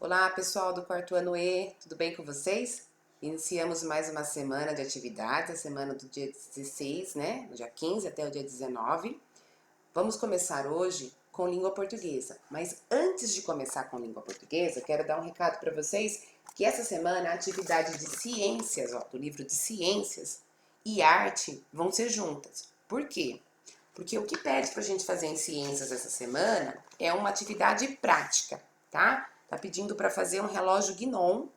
Olá, pessoal do quarto ano E, tudo bem com vocês? Iniciamos mais uma semana de atividades, a semana do dia 16, né? Do dia 15 até o dia 19. Vamos começar hoje com língua portuguesa. Mas antes de começar com língua portuguesa, quero dar um recado para vocês que essa semana a atividade de ciências, do livro de ciências e arte vão ser juntas. Por quê? Porque o que pede para a gente fazer em ciências essa semana é uma atividade prática, tá? Tá pedindo para fazer um relógio Gnon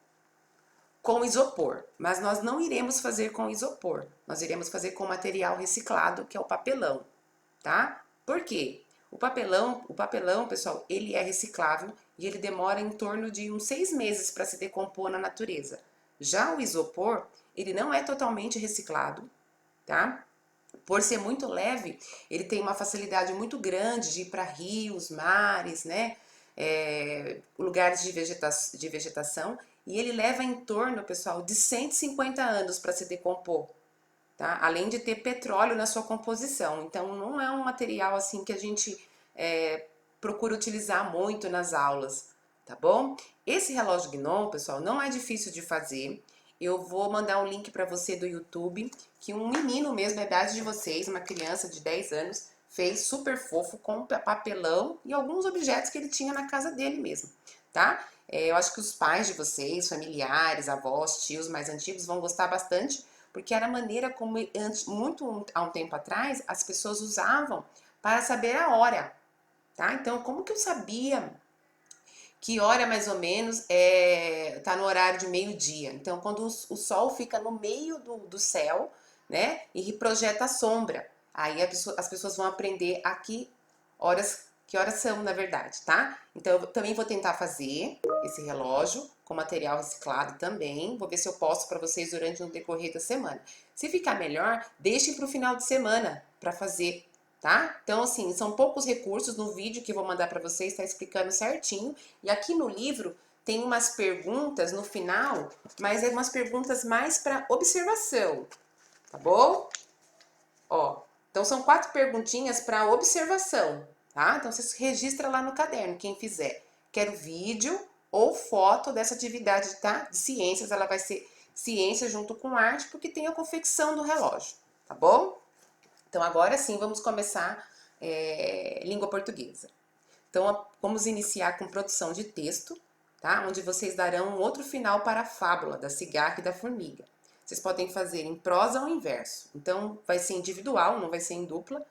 com isopor, mas nós não iremos fazer com isopor, nós iremos fazer com material reciclado, que é o papelão, tá? Por quê? O papelão, pessoal, ele é reciclável e ele demora em torno de uns 6 meses para se decompor na natureza. Já o isopor, ele não é totalmente reciclado, tá? Por ser muito leve, ele tem uma facilidade muito grande de ir para rios, mares, né? Lugares de vegetação, e ele leva em torno, pessoal, de 150 anos para se decompor, tá? Além de ter petróleo na sua composição. Então, não é um material assim que a gente procura utilizar muito nas aulas, tá bom? Esse relógio Gnon, pessoal, não é difícil de fazer. Eu vou mandar um link para você do YouTube, que um menino mesmo, da idade de vocês, uma criança de 10 anos, fez super fofo com papelão e alguns objetos que ele tinha na casa dele mesmo, tá? Eu acho que os pais de vocês, familiares, avós, tios mais antigos vão gostar bastante, porque era a maneira como muito há um tempo atrás as pessoas usavam para saber a hora, tá? Então, como que eu sabia que hora mais ou menos tá no horário de meio-dia? Então, quando o sol fica no meio do céu, né, e projeta a sombra, aí as pessoas vão aprender que horas são, na verdade, tá? Então, eu também vou tentar fazer esse relógio com material reciclado também. Vou ver se eu posto para vocês durante o decorrer da semana. Se ficar melhor, deixem para o final de semana para fazer, tá? Então, assim, são poucos recursos. No vídeo que eu vou mandar para vocês, está explicando certinho. E aqui no livro tem umas perguntas no final, mas é umas perguntas mais para observação, tá bom? Ó, então são 4 perguntinhas para observação, tá? Então você registra lá no caderno, quem fizer. Quero vídeo ou foto dessa atividade, tá? De ciências, ela vai ser ciência junto com arte, porque tem a confecção do relógio, tá bom? Então agora sim vamos começar língua portuguesa. Então vamos iniciar com produção de texto, tá? Onde vocês darão um outro final para a fábula da cigarra e da formiga. Vocês podem fazer em prosa ou em verso. Então vai ser individual, não vai ser em dupla.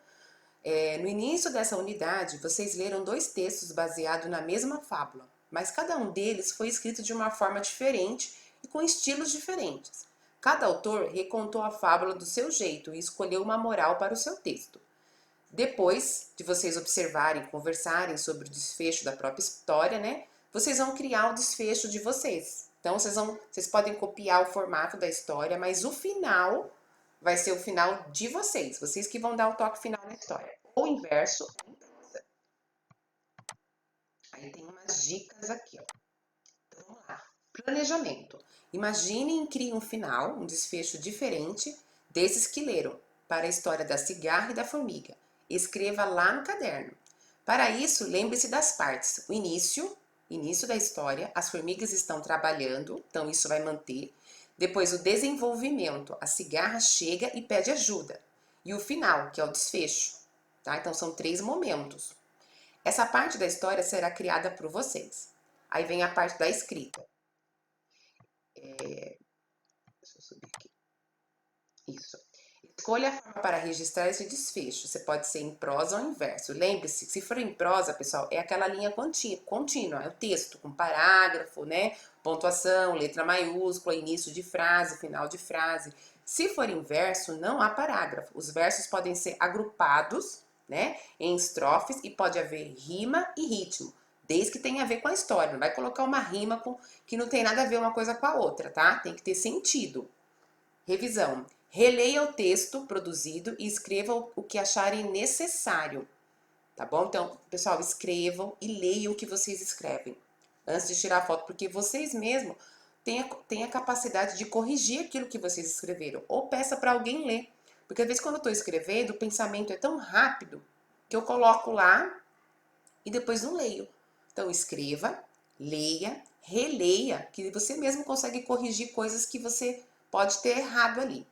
No início dessa unidade, vocês leram 2 textos baseados na mesma fábula, mas cada um deles foi escrito de uma forma diferente e com estilos diferentes. Cada autor recontou a fábula do seu jeito e escolheu uma moral para o seu texto. Depois de vocês observarem e conversarem sobre o desfecho da própria história, né? Vocês vão criar o desfecho de vocês. Então, vocês podem copiar o formato da história, mas o final vai ser o final de vocês. Vocês que vão dar o toque final na história. Ou inverso. Aí tem umas dicas aqui, ó. Então, vamos lá. Planejamento. Imaginem e criem um final, um desfecho diferente desses que leram, para a história da cigarra e da formiga. Escreva lá no caderno. Para isso, lembre-se das partes. O início da história, as formigas estão trabalhando, então isso vai manter. Depois, o desenvolvimento, a cigarra chega e pede ajuda. E o final, que é o desfecho. Tá? Então, são 3 momentos. Essa parte da história será criada por vocês. Aí vem a parte da escrita. Deixa eu subir aqui. Isso. Escolha a forma para registrar esse desfecho. Você pode ser em prosa ou em verso. Lembre-se, se for em prosa, pessoal, é aquela linha contínua, é o texto com parágrafo, né? Pontuação, letra maiúscula, início de frase, final de frase. Se for em verso, não há parágrafo. Os versos podem ser agrupados, né, em estrofes e pode haver rima e ritmo, desde que tenha a ver com a história. Não vai colocar uma rima que não tem nada a ver uma coisa com a outra, tá? Tem que ter sentido. Revisão. Releia o texto produzido e escreva o que acharem necessário, tá bom? Então, pessoal, escrevam e leiam o que vocês escrevem antes de tirar a foto, porque vocês mesmos têm a capacidade de corrigir aquilo que vocês escreveram, ou peça para alguém ler. Porque às vezes quando eu estou escrevendo, o pensamento é tão rápido que eu coloco lá e depois não leio. Então, escreva, leia releia, que você mesmo consegue corrigir coisas que você pode ter errado ali.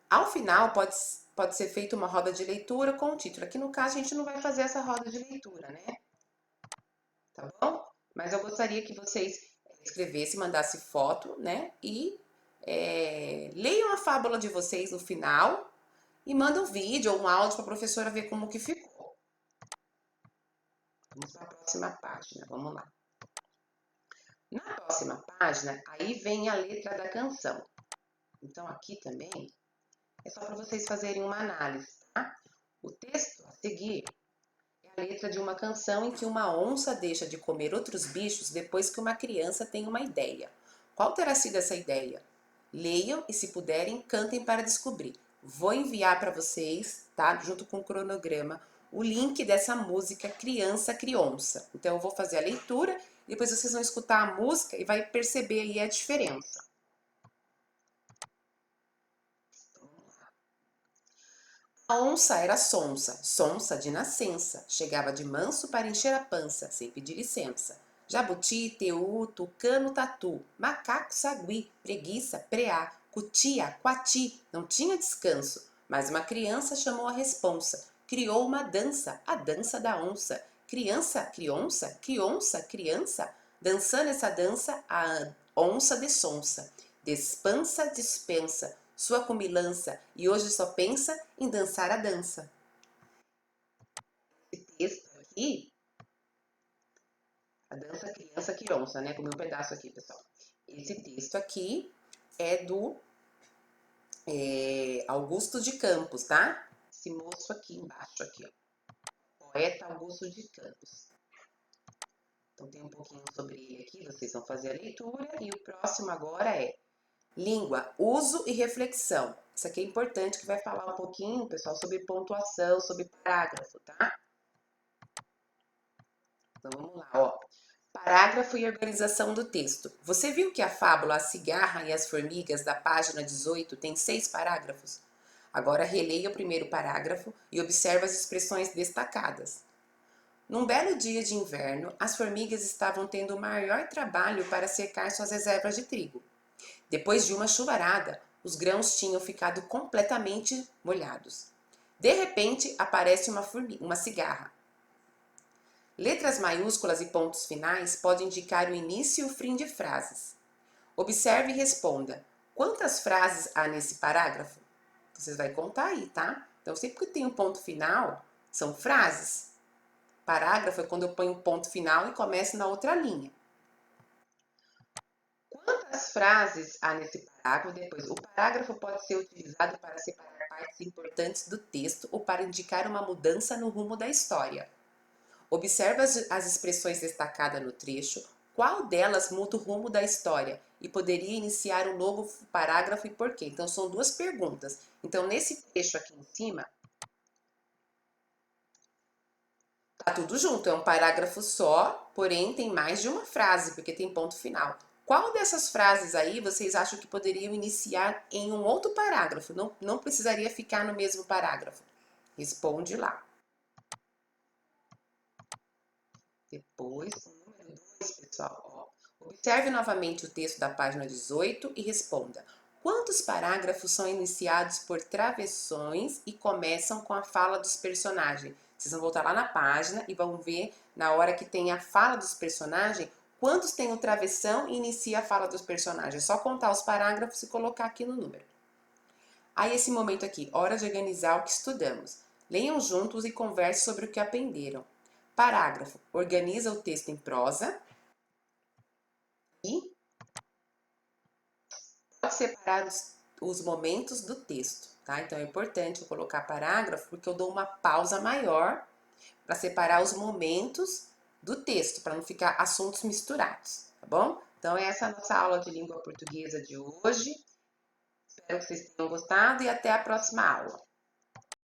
Ao final, pode ser feita uma roda de leitura com o título. Aqui no caso, a gente não vai fazer essa roda de leitura, né? Tá bom? Mas eu gostaria que vocês escrevessem, mandassem foto, né? E leiam a fábula de vocês no final e mandam um vídeo ou um áudio para a professora ver como que ficou. Vamos para a próxima página, vamos lá. Na próxima página, aí vem a letra da canção. Então, aqui também é só para vocês fazerem uma análise, tá? O texto a seguir é a letra de uma canção em que uma onça deixa de comer outros bichos depois que uma criança tem uma ideia. Qual terá sido essa ideia? Leiam e, se puderem, cantem para descobrir. Vou enviar para vocês, tá? Junto com o cronograma, o link dessa música Criança Criança. Então, eu vou fazer a leitura, depois vocês vão escutar a música e vai perceber aí a diferença. A onça era sonsa, sonsa de nascença, chegava de manso para encher a pança, sem pedir licença. Jabuti, teu, tucano, tatu, macaco, sagui, preguiça, preá, cutia, quati, não tinha descanso. Mas uma criança chamou a responsa, criou uma dança, a dança da onça. Criança, crionça, crionça, criança, dançando essa dança, a onça dessonça. Despança, dispensa, sua comilança, e hoje só pensa em dançar a dança. Esse texto aqui, a dança criança quironça, né? Comi um pedaço aqui, pessoal. Esse texto aqui é do Augusto de Campos, tá? Esse moço aqui embaixo, aqui, ó. Poeta Augusto de Campos. Então tem um pouquinho sobre ele aqui, vocês vão fazer a leitura. E o próximo agora é língua, uso e reflexão. Isso aqui é importante, que vai falar um pouquinho, pessoal, sobre pontuação, sobre parágrafo, tá? Então vamos lá, ó. Parágrafo e organização do texto. Você viu que a fábula A Cigarra e as Formigas, da página 18, tem 6 parágrafos? Agora releia o primeiro parágrafo e observe as expressões destacadas. Num belo dia de inverno, as formigas estavam tendo o maior trabalho para secar suas reservas de trigo. Depois de uma chuvarada, os grãos tinham ficado completamente molhados. De repente, aparece uma cigarra. Letras maiúsculas e pontos finais podem indicar o início e o fim de frases. Observe e responda. Quantas frases há nesse parágrafo? Vocês vão contar aí, tá? Então, sempre que tem um ponto final, são frases. Parágrafo é quando eu ponho um ponto final e começo na outra linha. Quantas frases há nesse parágrafo? Depois, o parágrafo pode ser utilizado para separar partes importantes do texto ou para indicar uma mudança no rumo da história. Observe as expressões destacadas no trecho, qual delas muda o rumo da história e poderia iniciar um novo parágrafo e por quê? Então, são 2 perguntas. Então, nesse trecho aqui em cima, tá tudo junto, é um parágrafo só, porém tem mais de uma frase, porque tem ponto final. Qual dessas frases aí vocês acham que poderiam iniciar em um outro parágrafo? Não precisaria ficar no mesmo parágrafo. Responde lá. Depois, o número 2, pessoal, ó. Observe novamente o texto da página 18 e responda. Quantos parágrafos são iniciados por travessões e começam com a fala dos personagens? Vocês vão voltar lá na página e vão ver, na hora que tem a fala dos personagens, quantos tem o travessão e inicia a fala dos personagens. É só contar os parágrafos e colocar aqui no número. Aí esse momento aqui, hora de organizar o que estudamos. Leiam juntos e conversem sobre o que aprenderam. Parágrafo, organiza o texto em prosa e pode separar os momentos do texto, tá? Então é importante eu colocar parágrafo porque eu dou uma pausa maior para separar os momentos do texto, para não ficar assuntos misturados, tá bom? Então essa é a nossa aula de língua portuguesa de hoje. Espero que vocês tenham gostado e até a próxima aula.